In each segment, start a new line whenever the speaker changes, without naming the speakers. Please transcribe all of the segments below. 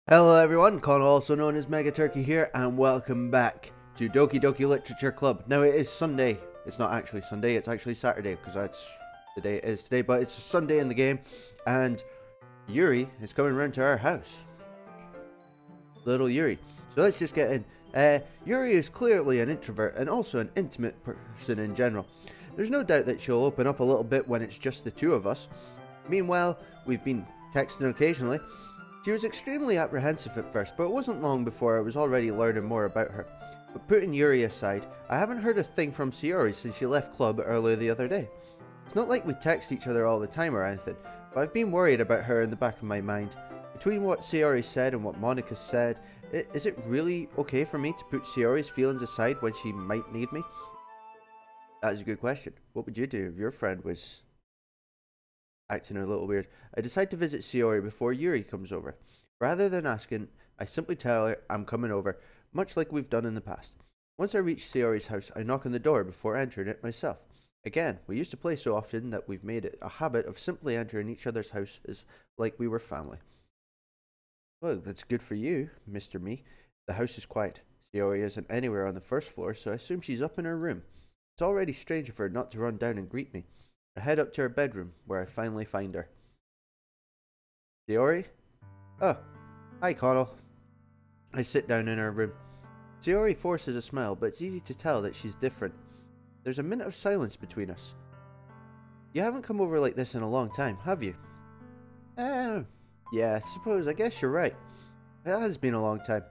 Hello everyone, Connor, also known as Mega Turkey here, and welcome back to Doki DOki Literature Club. Now it is Sunday. It's not actually Sunday, it's actually Saturday, because that's the day it is today, but it's Sunday in the game, and Yuri is coming round to our house. Little Yuri. So let's just get in. Yuri is clearly an introvert, and also an intimate person in general. There's no doubt that she'll open up a little bit when it's just the two of us. Meanwhile, we've been texting occasionally. She was extremely apprehensive at first, but it wasn't long before I was already learning more about her. But putting Yuri aside, I haven't heard a thing from Sayori since she left club earlier the other day. It's not like we text each other all the time or anything, but I've been worried about her in the back of my mind. Between what Sayori said and what Monica said, is it really okay for me to put Sayori's feelings aside when she might need me? That is a good question. What would you do if your friend was acting a little weird? I decide to visit Sayori before Yuri comes over. Rather than asking, I simply tell her I'm coming over, much like we've done in the past. Once I reach Sayori's house, I knock on the door before entering it myself. Again, we used to play so often that we've made it a habit of simply entering each other's houses like we were family. Well, that's good for you, Mr. Me. The house is quiet. Sayori isn't anywhere on the first floor, so I assume she's up in her room. It's already strange of her not to run down and greet me. I head up to her bedroom, where I finally find her. Sayori? Oh, hi Connell. I sit down in her room. Sayori forces a smile, but it's easy to tell that she's different. There's a minute of silence between us. You haven't come over like this in a long time, have you? Yeah, I guess you're right. It has been a long time.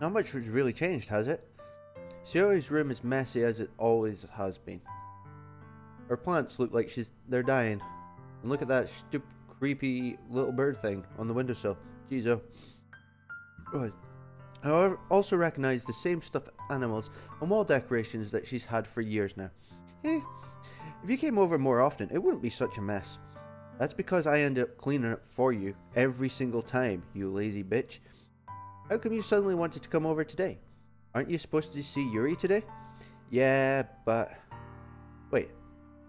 Not much has really changed, has it? Sayori's room is messy as it always has been. Her plants look like they're dying. And look at that stupid, creepy little bird thing on the windowsill. Jeez, oh. I also recognize the same stuffed animals and wall decorations that she's had for years now. If you came over more often, it wouldn't be such a mess. That's because I end up cleaning it for you every single time, you lazy bitch. How come you suddenly wanted to come over today? Aren't you supposed to see Yuri today? Yeah, but... Wait.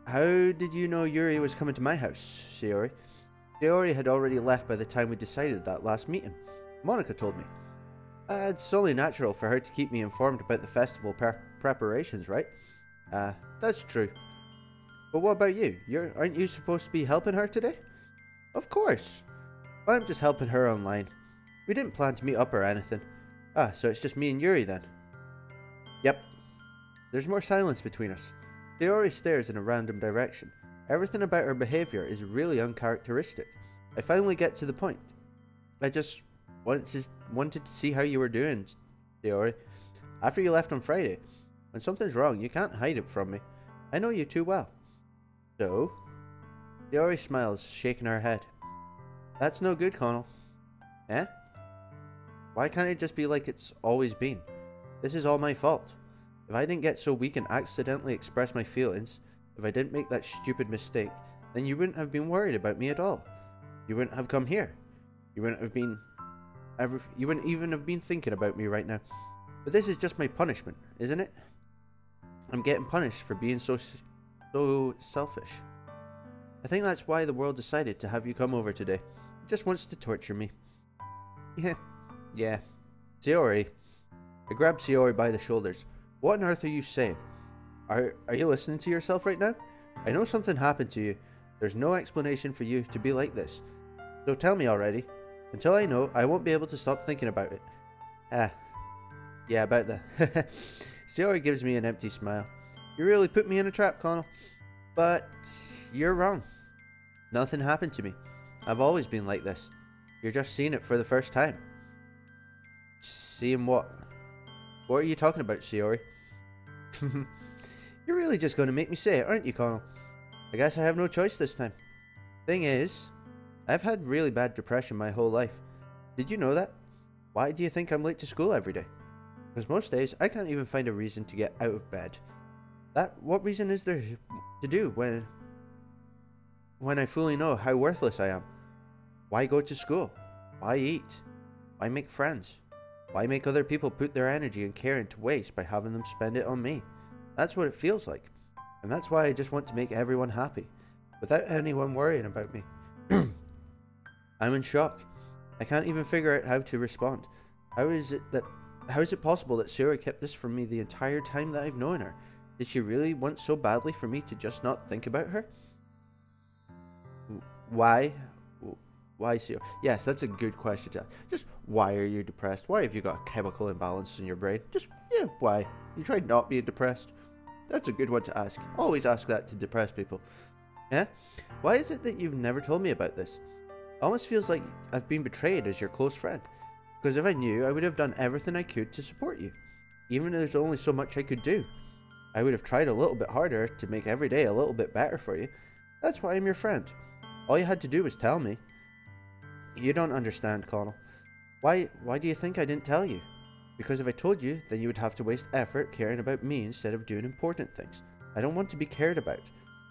How did you know Yuri was coming to my house, Sayori? Sayori had already left by the time we decided that last meeting. Monica told me. It's only natural for her to keep me informed about the festival preparations, right? That's true. But what about you? Aren't you supposed to be helping her today? Of course. I'm just helping her online. We didn't plan to meet up or anything. So it's just me and Yuri then? Yep. There's more silence between us. Sayori stares in a random direction. Everything about her behavior is really uncharacteristic. I finally get to the point. I just wanted to see how you were doing, Sayori. After you left on Friday. When something's wrong, you can't hide it from me. I know you too well. So? Sayori smiles, shaking her head. That's no good, Connell. Eh? Why can't it just be like it's always been? This is all my fault. If I didn't get so weak and accidentally express my feelings, if I didn't make that stupid mistake, then you wouldn't have been worried about me at all. You wouldn't have come here. You wouldn't even have been thinking about me right now. But this is just my punishment, isn't it? I'm getting punished for being so selfish. I think that's why the world decided to have you come over today. It just wants to torture me. Yeah. Sayori. I grab Sayori by the shoulders. What on earth are you saying? Are you listening to yourself right now? I know something happened to you. There's no explanation for you to be like this. So tell me already. Until I know, I won't be able to stop thinking about it. Yeah, about that. Sayori gives me an empty smile. You really put me in a trap, Connell. But you're wrong. Nothing happened to me. I've always been like this. You're just seeing it for the first time. Seeing what? What are you talking about, Sayori? You're really just going to make me say it, aren't you, Connell? I guess I have no choice this time. Thing is, I've had really bad depression my whole life. Did you know that? Why do you think I'm late to school every day? Because most days, I can't even find a reason to get out of bed. What reason is there to do when I fully know how worthless I am? Why go to school? Why eat? Why make friends? Why make other people put their energy and care into waste by having them spend it on me? That's what it feels like. And that's why I just want to make everyone happy, without anyone worrying about me. I'm in shock. I can't even figure out how to respond. How is it possible that Sayori kept this from me the entire time that I've known her? Did she really want so badly for me to just not think about her? Why? Why, Sayori? Yes, that's a good question to ask. Just why are you depressed? Why have you got a chemical imbalance in your brain? Just, yeah, why? You tried not being depressed? That's a good one to ask. Always ask that to depressed people. Yeah? Why is it that you've never told me about this? It almost feels like I've been betrayed as your close friend. Because if I knew, I would have done everything I could to support you. Even if there's only so much I could do. I would have tried a little bit harder to make every day a little bit better for you. That's why I'm your friend. All you had to do was tell me. You don't understand, Connell. Why do you think I didn't tell you? Because if I told you, then you would have to waste effort caring about me instead of doing important things. I don't want to be cared about.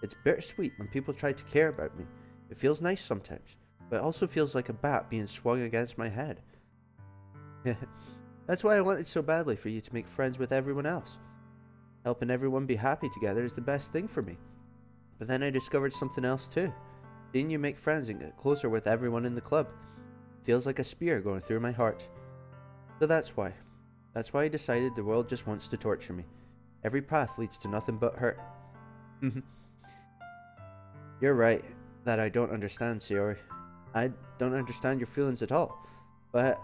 It's bittersweet when people try to care about me. It feels nice sometimes, but it also feels like a bat being swung against my head. That's why I wanted so badly for you to make friends with everyone else. Helping everyone be happy together is the best thing for me. But then I discovered something else too. Seeing you make friends and get closer with everyone in the club feels like a spear going through my heart. So that's why. That's why I decided the world just wants to torture me. Every path leads to nothing but hurt. You're right that I don't understand, Sayori. I don't understand your feelings at all. But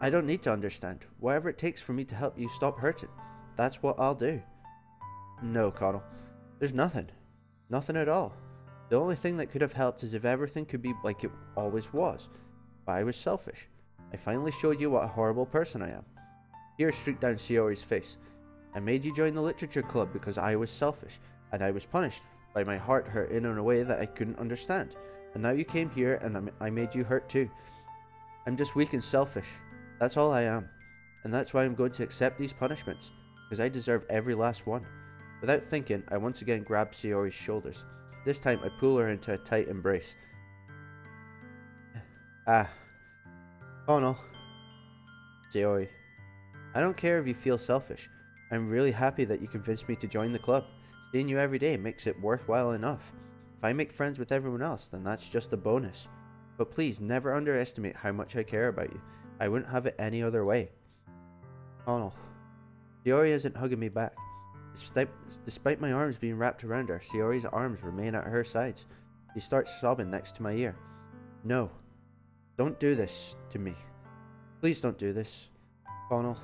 I don't need to understand. Whatever it takes for me to help you stop hurting, that's what I'll do. No, Connell. There's nothing. Nothing at all. The only thing that could have helped is if everything could be like it always was. But I was selfish. I finally showed you what a horrible person I am. Tears streaked down Sayori's face. I made you join the literature club because I was selfish, and I was punished by my heart hurting in a way that I couldn't understand. And now you came here and I made you hurt too. I'm just weak and selfish. That's all I am. And that's why I'm going to accept these punishments, because I deserve every last one. Without thinking, I once again grabbed Sayori's shoulders. This time I pull her into a tight embrace. Connell. Sayori. I don't care if you feel selfish. I'm really happy that you convinced me to join the club. Seeing you every day makes it worthwhile enough. If I make friends with everyone else, then that's just a bonus. But please never underestimate how much I care about you. I wouldn't have it any other way. Connell. Sayori isn't hugging me back. Despite my arms being wrapped around her, Sayori's arms remain at her sides. She starts sobbing next to my ear. No. Don't do this to me. Please don't do this. Connell.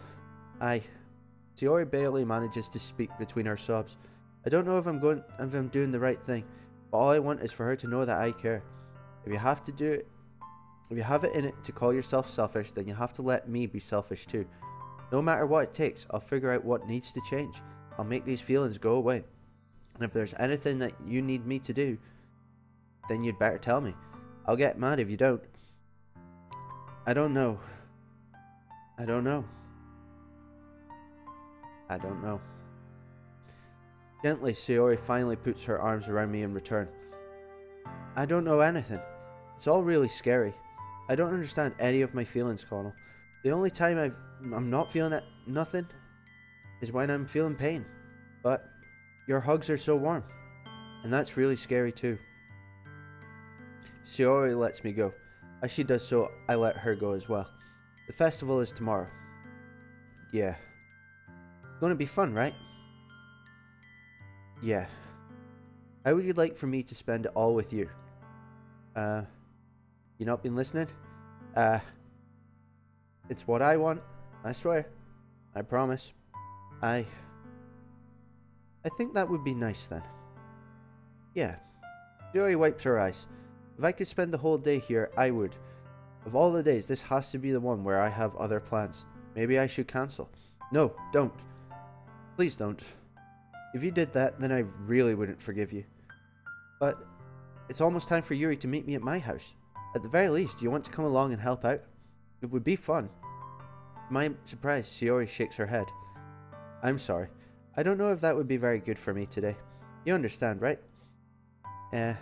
Sayori barely manages to speak between her sobs. I don't know if I'm doing the right thing, but all I want is for her to know that I care. If you have it in it to call yourself selfish, then you have to let me be selfish too. No matter what it takes, I'll figure out what needs to change. I'll make these feelings go away. And if there's anything that you need me to do, then you'd better tell me. I'll get mad if you don't. I don't know. Gently, Sayori finally puts her arms around me in return. I don't know anything. It's all really scary. I don't understand any of my feelings, Connell. The only time I'm not feeling nothing is when I'm feeling pain. But your hugs are so warm. And that's really scary too. Sayori lets me go. As she does so, I let her go as well. The festival is tomorrow. Yeah. It's gonna be fun, right? Yeah. How would you like for me to spend it all with you? You not been listening? It's what I want. I swear. I promise. I think that would be nice then. Yeah. Yuri wipes her eyes. If I could spend the whole day here, I would. Of all the days, this has to be the one where I have other plans. Maybe I should cancel. No, don't. Please don't. If you did that, then I really wouldn't forgive you. But it's almost time for Yuri to meet me at my house. At the very least, do you want to come along and help out? It would be fun. To my surprise, Sayori shakes her head. I'm sorry. I don't know if that would be very good for me today. You understand, right? Kind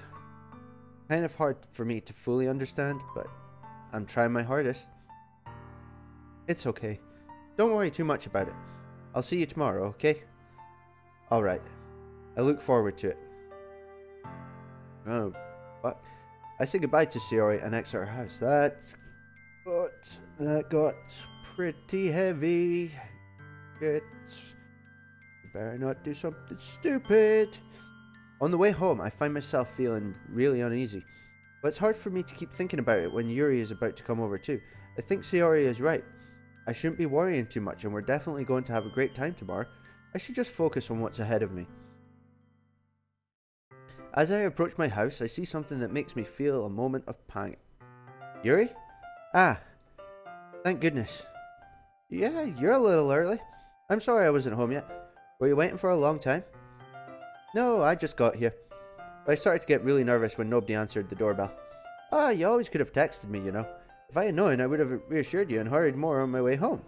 of hard for me to fully understand, but I'm trying my hardest. It's okay. Don't worry too much about it. I'll see you tomorrow, okay? Alright. I look forward to it. Oh, what? I say goodbye to Sayori and exit her house. That's But that got pretty heavy. Shit. You better not do something stupid. On the way home, I find myself feeling really uneasy. But it's hard for me to keep thinking about it when Yuri is about to come over too. I think Sayori is right. I shouldn't be worrying too much, and we're definitely going to have a great time tomorrow. I should just focus on what's ahead of me. As I approach my house, I see something that makes me feel a moment of panic. Yuri? Ah, thank goodness. Yeah, you're a little early. I'm sorry I wasn't home yet. Were you waiting for a long time? No, I just got here. But I started to get really nervous when nobody answered the doorbell. Ah, you always could have texted me, you know. If I had known, I would have reassured you and hurried more on my way home.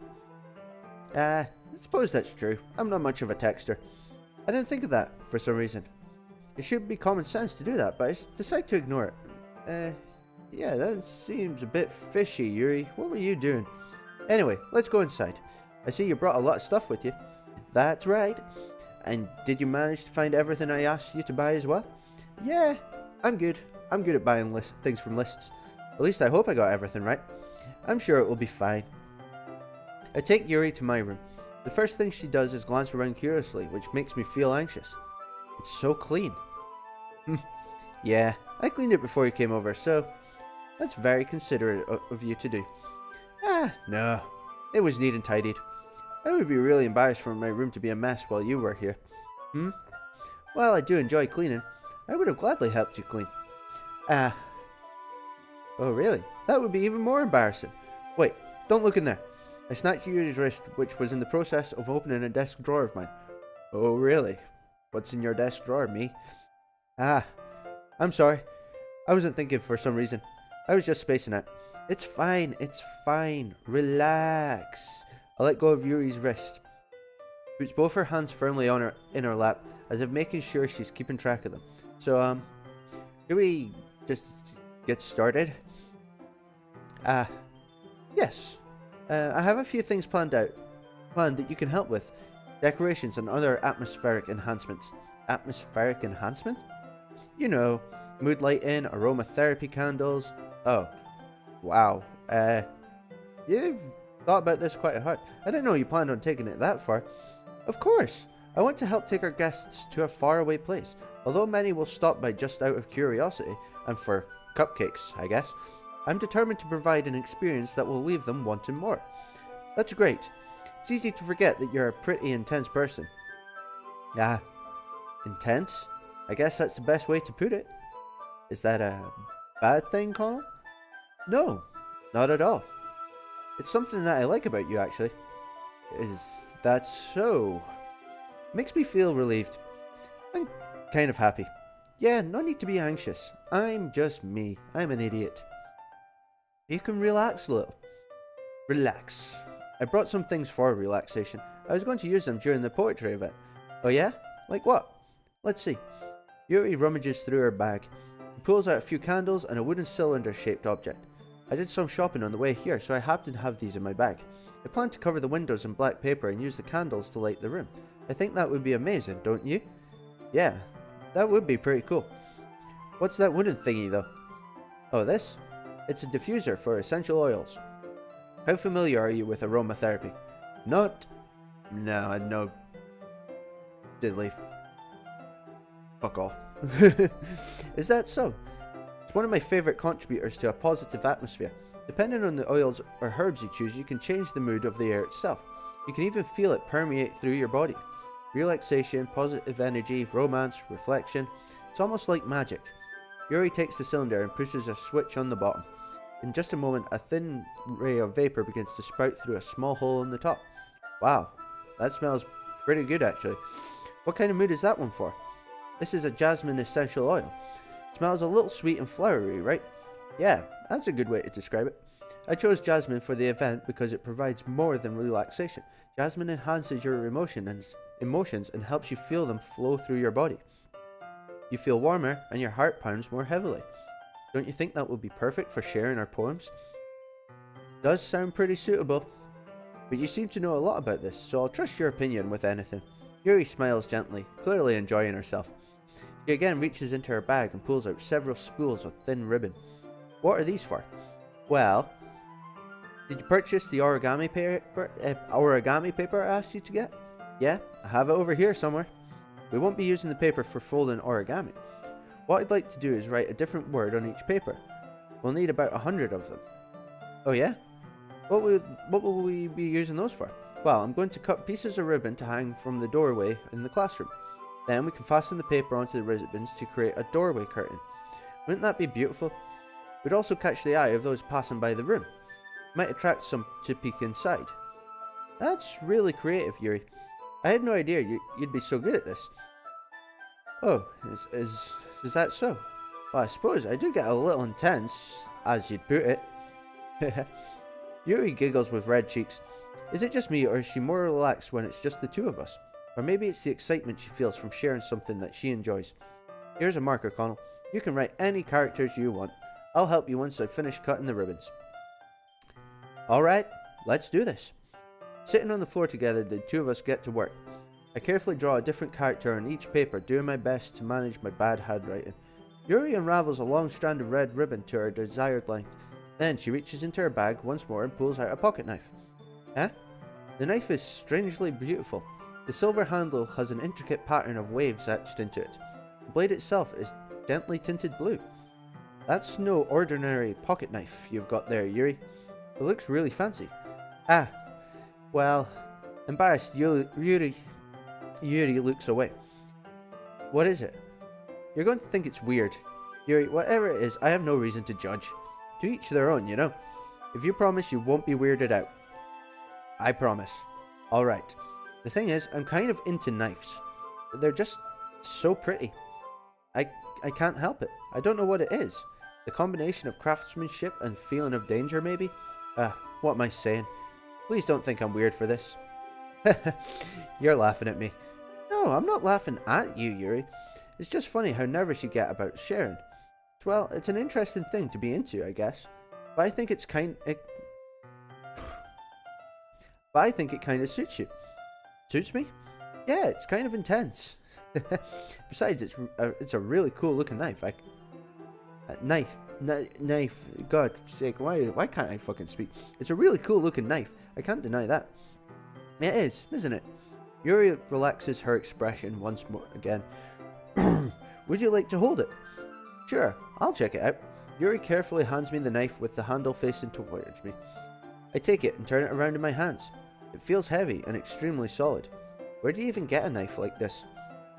I suppose that's true. I'm not much of a texter. I didn't think of that for some reason. It should be common sense to do that, but I decided to ignore it. Yeah, that seems a bit fishy, Yuri. What were you doing? Anyway, let's go inside. I see you brought a lot of stuff with you. That's right. And did you manage to find everything I asked you to buy as well? Yeah, I'm good. I'm good at buying things from lists. At least I hope I got everything right. I'm sure it will be fine. I take Yuri to my room. The first thing she does is glance around curiously, which makes me feel anxious. It's so clean. Yeah, I cleaned it before you came over, so that's very considerate of you to do. No. It was neat and tidied. I would be really embarrassed for my room to be a mess while you were here. Well, I do enjoy cleaning. I would have gladly helped you clean. Oh really? That would be even more embarrassing. Wait, don't look in there. I snatched Yuri's wrist, which was in the process of opening a desk drawer of mine. Oh really? What's in your desk drawer, me? I'm sorry. I wasn't thinking for some reason. I was just spacing out. It's fine, it's fine. Relax. I let go of Yuri's wrist. Puts both her hands firmly in her lap, as if making sure she's keeping track of them. So, should we just get started? Yes. I have a few things planned that you can help with. Decorations and other atmospheric enhancements. Atmospheric enhancements? You know, mood lighting, aromatherapy candles. Oh, wow. You've thought about this quite hard. I didn't know you planned on taking it that far. Of course. I want to help take our guests to a faraway place. Although many will stop by just out of curiosity, and for cupcakes, I guess, I'm determined to provide an experience that will leave them wanting more. That's great. It's easy to forget that you're a pretty intense person. Intense? I guess that's the best way to put it. Is that a bad thing, Colin? No, not at all. It's something that I like about you, actually. Is that so? Makes me feel relieved. I'm kind of happy. Yeah, no need to be anxious. I'm just me. I'm an idiot. You can relax a little. Relax. I brought some things for relaxation. I was going to use them during the poetry event. Oh yeah? Like what? Let's see. Yuri rummages through her bag. He pulls out a few candles and a wooden cylinder-shaped object. I did some shopping on the way here, so I happen to have these in my bag. I plan to cover the windows in black paper and use the candles to light the room. I think that would be amazing, don't you? Yeah, that would be pretty cool. What's that wooden thingy though? Oh, this? It's a diffuser for essential oils. How familiar are you with aromatherapy? Not? No. Diddly. Fuck all. Is that so? It's one of my favourite contributors to a positive atmosphere. Depending on the oils or herbs you choose, you can change the mood of the air itself. You can even feel it permeate through your body. Relaxation, positive energy, romance, reflection. It's almost like magic. Yuri takes the cylinder and pushes a switch on the bottom. In just a moment, a thin ray of vapour begins to sprout through a small hole in the top. Wow, that smells pretty good actually. What kind of mood is that one for? This is a jasmine essential oil. It smells a little sweet and flowery, right? Yeah, that's a good way to describe it. I chose jasmine for the event because it provides more than relaxation. Jasmine enhances your emotions and helps you feel them flow through your body. You feel warmer and your heart pounds more heavily. Don't you think that would be perfect for sharing our poems? Does sound pretty suitable. But you seem to know a lot about this, so I'll trust your opinion with anything. Yuri smiles gently, clearly enjoying herself. She again reaches into her bag and pulls out several spools of thin ribbon. What are these for? Well, Did you purchase the origami paper I asked you to get? Yeah, I have it over here somewhere. We won't be using the paper for folding origami. What I'd like to do is write a different word on each paper. We'll need about 100 of them. Oh yeah? What will we be using those for? Well, I'm going to cut pieces of ribbon to hang from the doorway in the classroom. Then we can fasten the paper onto the ribbons to create a doorway curtain. Wouldn't that be beautiful? We'd also catch the eye of those passing by the room. Might attract some to peek inside. That's really creative, Yuri. I had no idea you'd be so good at this. Oh, is that so? Well, I suppose I do get a little intense, as you'd put it. Yuri giggles with red cheeks. Is it just me, or is she more relaxed when it's just the two of us? Or maybe it's the excitement she feels from sharing something that she enjoys. Here's a marker, Connell. You can write any characters you want. I'll help you once I've finished cutting the ribbons. Alright, let's do this. Sitting on the floor together, the two of us get to work. I carefully draw a different character on each paper, doing my best to manage my bad handwriting. Yuri unravels a long strand of red ribbon to her desired length. Then she reaches into her bag once more and pulls out a pocket knife. Huh? The knife is strangely beautiful. The silver handle has an intricate pattern of waves etched into it. The blade itself is gently tinted blue. That's no ordinary pocket knife you've got there, Yuri. It looks really fancy. Ah, well, embarrassed, Yuri looks away. What is it? You're going to think it's weird. Yuri, whatever it is, I have no reason to judge. To each their own, you know. If you promise you won't be weirded out. I promise. Alright. The thing is, I'm kind of into knives. They're just so pretty. I can't help it. I don't know what it is. The combination of craftsmanship and feeling of danger, maybe? What am I saying? Please don't think I'm weird for this. You're laughing at me. No, I'm not laughing at you, Yuri. It's just funny how nervous you get about sharing. Well, it's an interesting thing to be into, I guess. But I think it kind of suits you. Suits me? Yeah, it's kind of intense. Besides, it's a really cool looking knife. Knife. God's sake, why can't I fucking speak? It's a really cool looking knife. I can't deny that. It is, isn't it? Yuri relaxes her expression once more again. Would you like to hold it? Sure, I'll check it out. Yuri carefully hands me the knife with the handle facing towards me. I take it and turn it around in my hands. It feels heavy and extremely solid. Where do you even get a knife like this?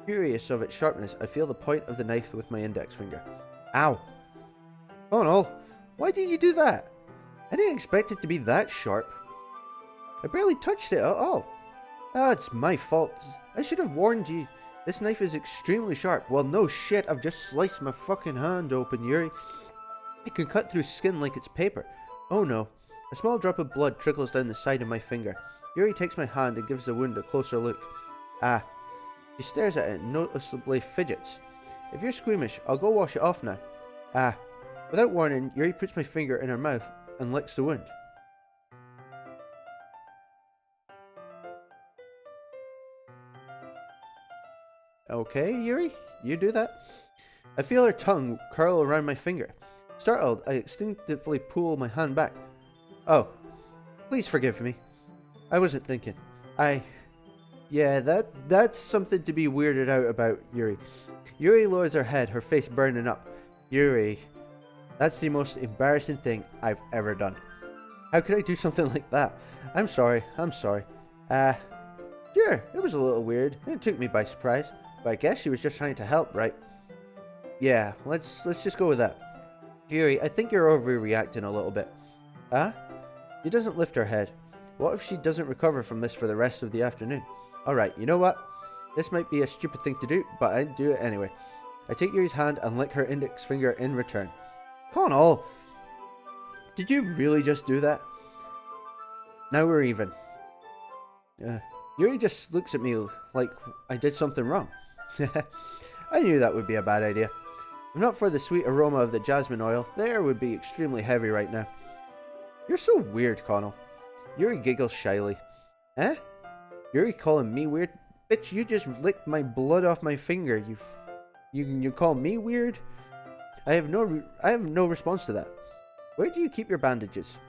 Curious of its sharpness, I feel the point of the knife with my index finger. Ow! Oh no! Why did you do that? I didn't expect it to be that sharp. I barely touched it at all. Ah, it's my fault. I should have warned you. This knife is extremely sharp. Well, no shit, I've just sliced my fucking hand open, Yuri. It can cut through skin like it's paper. Oh no. A small drop of blood trickles down the side of my finger. Yuri takes my hand and gives the wound a closer look. Ah. She stares at it and noticeably fidgets. If you're squeamish, I'll go wash it off now. Ah. Without warning, Yuri puts my finger in her mouth and licks the wound. Okay, Yuri, you do that. I feel her tongue curl around my finger. Startled, I instinctively pull my hand back. Oh, please forgive me. I wasn't thinking. Yeah, that's something to be weirded out about, Yuri. Yuri lowers her head, her face burning up. Yuri, that's the most embarrassing thing I've ever done. How could I do something like that? I'm sorry. Sure, it was a little weird, and it took me by surprise. But I guess she was just trying to help, right? Yeah, let's just go with that. Yuri, I think you're overreacting a little bit. Huh? She doesn't lift her head. What if she doesn't recover from this for the rest of the afternoon? Alright, you know what? This might be a stupid thing to do, but I'd do it anyway. I take Yuri's hand and lick her index finger in return. Connell! Did you really just do that? Now we're even. Yuri just looks at me like I did something wrong. I knew that would be a bad idea. If not for the sweet aroma of the jasmine oil, the air would be extremely heavy right now. You're so weird, Connell. Yuri giggles shyly. Eh? Yuri calling me weird? Bitch, you just licked my blood off my finger. You call me weird? I have no response to that. Where do you keep your bandages?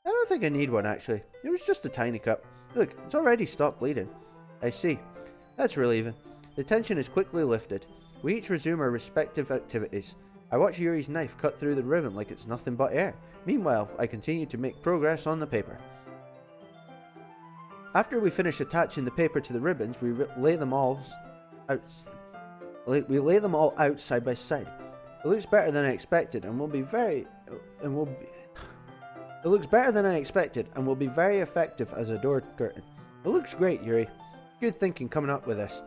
I don't think I need one, actually. It was just a tiny cup. Look, it's already stopped bleeding. I see. That's relieving. The tension is quickly lifted. We each resume our respective activities. I watch Yuri's knife cut through the ribbon like it's nothing but air. Meanwhile, I continue to make progress on the paper. After we finish attaching the paper to the ribbons, we lay them all out side by side. It looks better than I expected and will be very effective as a door curtain. It looks great, Yuri. Good thinking coming up with this.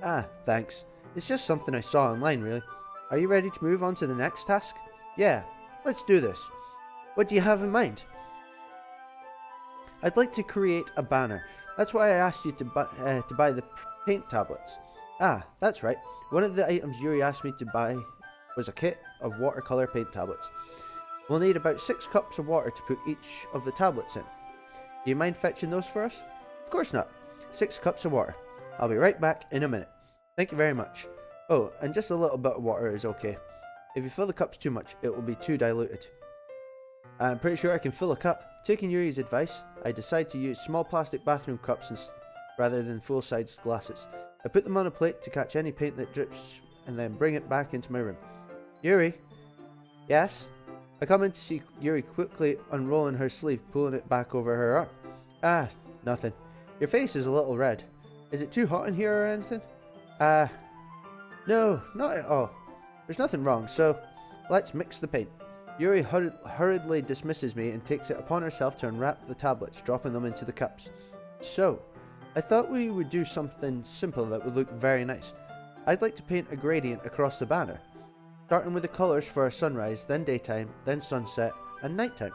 Ah, thanks. It's just something I saw online, really. Are you ready to move on to the next task? Yeah, let's do this. What do you have in mind? I'd like to create a banner. That's why I asked you to buy the paint tablets. Ah, that's right. One of the items Yuri asked me to buy was a kit of watercolor paint tablets. We'll need about 6 cups of water to put each of the tablets in. Do you mind fetching those for us? Of course not. 6 cups of water. I'll be right back in a minute. Thank you very much. Oh, and just a little bit of water is okay. If you fill the cups too much, it will be too diluted. I'm pretty sure I can fill a cup. Taking Yuri's advice, I decide to use small plastic bathroom cups rather than full-sized glasses. I put them on a plate to catch any paint that drips and then bring it back into my room. Yuri? Yes? I come in to see Yuri quickly unrolling her sleeve, pulling it back over her arm. Ah, nothing. Your face is a little red. Is it too hot in here or anything? No, not at all. There's nothing wrong, so let's mix the paint. Yuri hurriedly dismisses me and takes it upon herself to unwrap the tablets, dropping them into the cups. So, I thought we would do something simple that would look very nice. I'd like to paint a gradient across the banner, starting with the colours for a sunrise, then daytime, then sunset, and nighttime.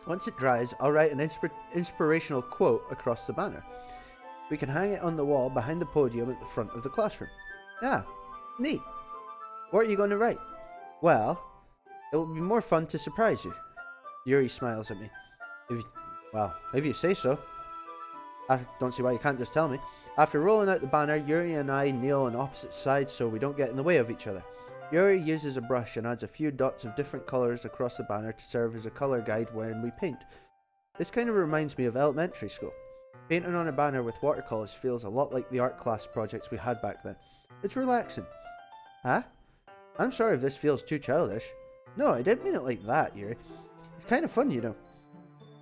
Once it dries, I'll write an inspirational quote across the banner. We can hang it on the wall behind the podium at the front of the classroom. Ah, neat. What are you going to write? Well, it will be more fun to surprise you. Yuri smiles at me. If you say so. I don't see why you can't just tell me. After rolling out the banner, Yuri and I kneel on opposite sides so we don't get in the way of each other. Yuri uses a brush and adds a few dots of different colours across the banner to serve as a colour guide when we paint. This kind of reminds me of elementary school. Painting on a banner with watercolours feels a lot like the art class projects we had back then. It's relaxing. Huh? I'm sorry if this feels too childish. No, I didn't mean it like that, Yuri. It's kind of fun, you know.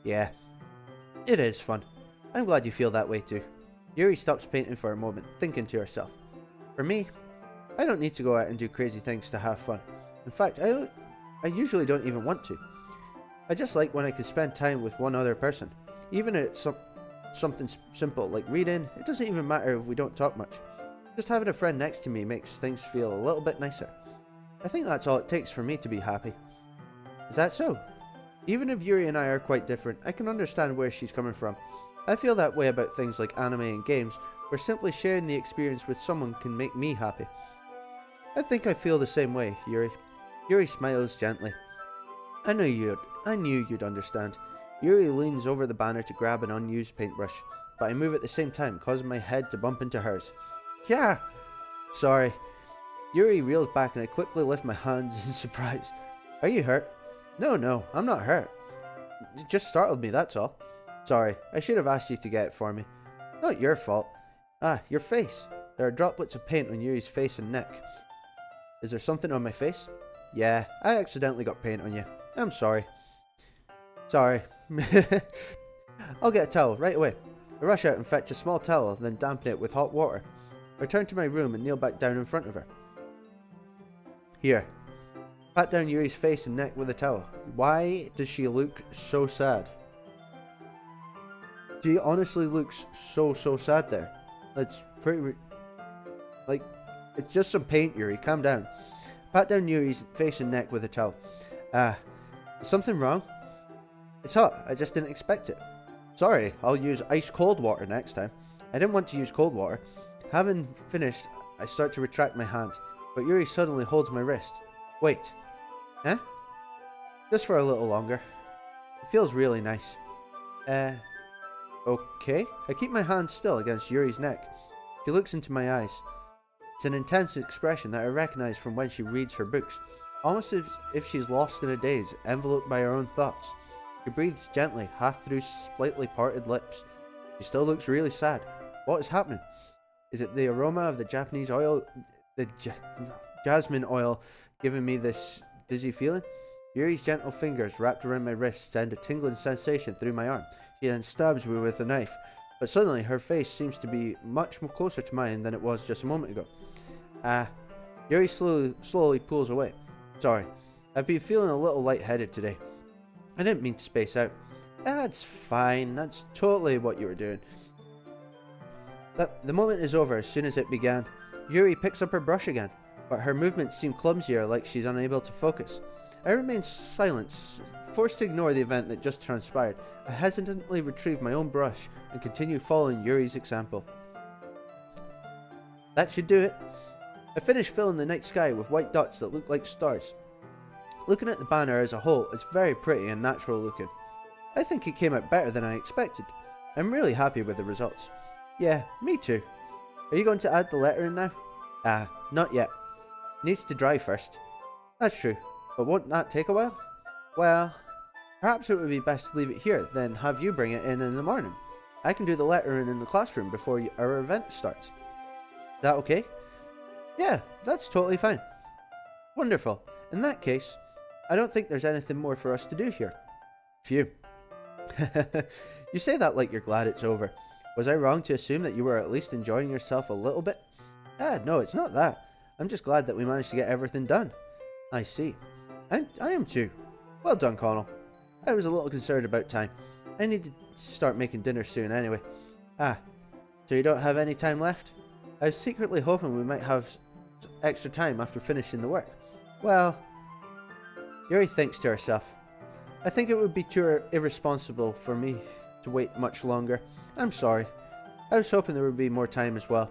Yeah, it is fun. I'm glad you feel that way too. Yuri stops painting for a moment, thinking to herself. For me, I don't need to go out and do crazy things to have fun. In fact, I usually don't even want to. I just like when I can spend time with one other person. Even if it's something simple like reading, it doesn't even matter if we don't talk much. Just having a friend next to me makes things feel a little bit nicer. I think that's all it takes for me to be happy. Is that so? Even if Yuri and I are quite different, I can understand where she's coming from. I feel that way about things like anime and games, where simply sharing the experience with someone can make me happy. I think I feel the same way, Yuri. Yuri smiles gently. I knew you'd understand. Yuri leans over the banner to grab an unused paintbrush, but I move at the same time, causing my head to bump into hers. Yeah! Sorry. Yuri reels back and I quickly lift my hands in surprise. Are you hurt? No, I'm not hurt. It just startled me, that's all. Sorry, I should have asked you to get it for me. Not your fault. Ah, your face. There are droplets of paint on Yuri's face and neck. Is there something on my face? Yeah, I accidentally got paint on you. I'm sorry. Sorry. I'll get a towel right away. I rush out and fetch a small towel, then dampen it with hot water. I return to my room and kneel back down in front of her. Here. Pat down Yuri's face and neck with a towel. Why does she look so sad? She honestly looks so sad there. That's pretty... it's just some paint, Yuri. Calm down. Pat down Yuri's face and neck with a towel. Is something wrong? It's hot. I just didn't expect it. Sorry, I'll use ice cold water next time. I didn't want to use cold water. Having finished, I start to retract my hand, but Yuri suddenly holds my wrist. Wait. Huh? Just for a little longer. It feels really nice. Okay. I keep my hand still against Yuri's neck. She looks into my eyes. It's an intense expression that I recognize from when she reads her books, almost as if she's lost in a daze, enveloped by her own thoughts. She breathes gently, half through slightly parted lips. She still looks really sad. What is happening? Is it the aroma of the Japanese oil, jasmine oil, giving me this dizzy feeling? Yuri's gentle fingers wrapped around my wrist send a tingling sensation through my arm. She then stabs me with a knife, but suddenly her face seems to be much more closer to mine than it was just a moment ago. Yuri slowly pulls away. Sorry, I've been feeling a little lightheaded today. I didn't mean to space out. That's fine, that's totally what you were doing. The moment is over as soon as it began. Yuri picks up her brush again, but her movements seem clumsier, like she's unable to focus. I remain silent, forced to ignore the event that just transpired. I hesitantly retrieve my own brush and continue following Yuri's example. That should do it. I finish filling the night sky with white dots that look like stars. Looking at the banner as a whole, it's very pretty and natural looking. I think it came out better than I expected. I'm really happy with the results. Yeah, me too. Are you going to add the letter in now? Not yet. Needs to dry first. That's true, but won't that take a while? Well, perhaps it would be best to leave it here, then have you bring it in the morning. I can do the lettering in the classroom before our event starts. Is that okay? Yeah, that's totally fine. Wonderful. In that case, I don't think there's anything more for us to do here. Phew. You say that like you're glad it's over. Was I wrong to assume that you were at least enjoying yourself a little bit? No, it's not that. I'm just glad that we managed to get everything done. I see. I am too. Well done, Connell. I was a little concerned about time. I need to start making dinner soon anyway. So you don't have any time left? I was secretly hoping we might have extra time after finishing the work. Well, Yuri thinks to herself. I think it would be too irresponsible for me to wait much longer. I'm sorry. I was hoping there would be more time as well.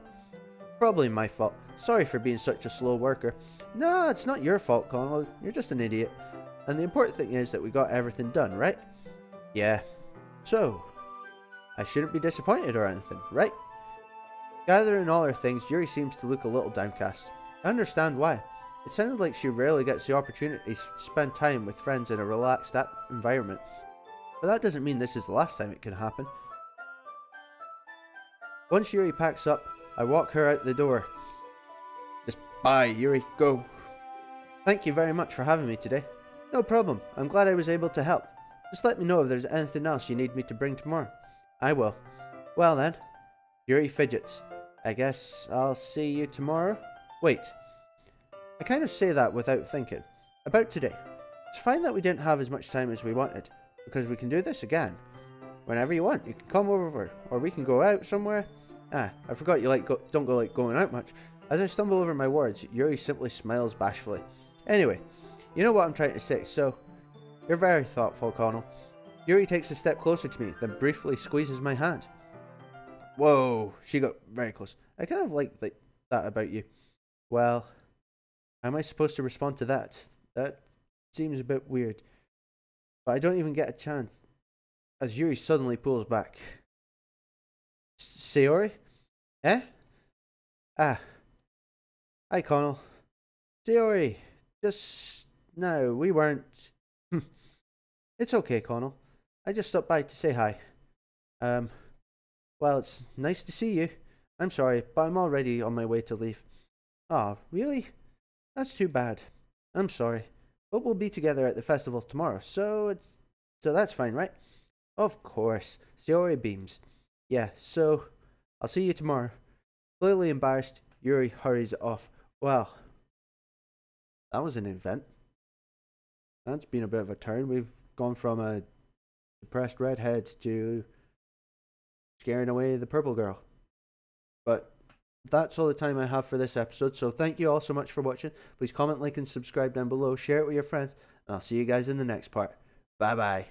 Probably my fault. Sorry for being such a slow worker. No, it's not your fault, Connell. You're just an idiot. And the important thing is that we got everything done, right? Yeah. So, I shouldn't be disappointed or anything, right? Gathering all her things, Yuri seems to look a little downcast. I understand why. It sounded like she rarely gets the opportunity to spend time with friends in a relaxed environment. But that doesn't mean this is the last time it can happen. Once Yuri packs up, I walk her out the door. Just bye, Yuri, go. Thank you very much for having me today. No problem, I'm glad I was able to help. Just let me know if there's anything else you need me to bring tomorrow. I will. Well then. Yuri fidgets. I guess I'll see you tomorrow? Wait. I kind of say that without thinking. About today. It's fine that we didn't have as much time as we wanted, because we can do this again. Whenever you want, you can come over, or we can go out somewhere. I forgot you don't like going out much. As I stumble over my words, Yuri simply smiles bashfully. Anyway, you know what I'm trying to say, so you're very thoughtful, Connell. Yuri takes a step closer to me, then briefly squeezes my hand. Whoa, she got very close. I kind of like that about you. Well, how am I supposed to respond to that? That seems a bit weird. But I don't even get a chance, as Yuri suddenly pulls back. Sayori? Eh? Hi, Connell. Sayori, just no, we weren't. It's okay, Connell. I just stopped by to say hi. Well, it's nice to see you. I'm sorry, but I'm already on my way to leave. Oh, really? That's too bad. I'm sorry. But we'll be together at the festival tomorrow, so that's fine, right? Of course. Sayori beams. Yeah, so I'll see you tomorrow. Clearly embarrassed, Yuri hurries off. Well, that was an event. That's been a bit of a turn. We've gone from a depressed redhead to scaring away the purple girl. But that's all the time I have for this episode, so thank you all so much for watching. Please comment, like, and subscribe down below. Share it with your friends, and I'll see you guys in the next part. Bye bye.